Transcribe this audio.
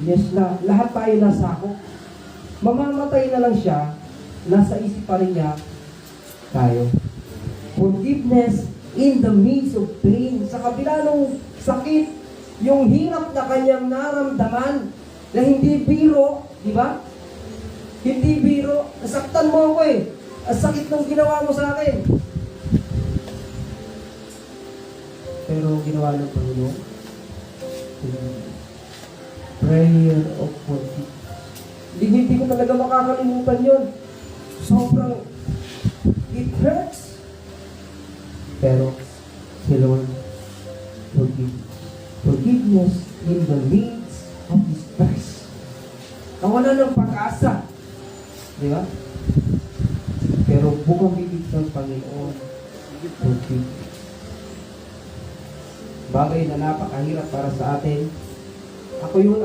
Yes na, lahat tayo nasako. Mamamatay na lang siya, nasa isip pa rin niya, tayo. Forgiveness in the midst of pain. Sa kabila ng sakit, yung hirap na kanyang naramdaman, na hindi biro, di ba? Hindi biro. Nasaktan mo ako eh. Ang sakit ng ginawa mo sa akin. Pero ginawa ng Panginoon, prayer of forgiveness. Hindi ko talaga makakalimutan yun. Sobrang, it hurts. Pero, si Lord, forgiveness in the midst of distress. Nawala ng pag-asa. Di ba? Pero bukang bibig ng Panginoon, forgiveness. Bagay na napakahirap para sa atin. Ako yung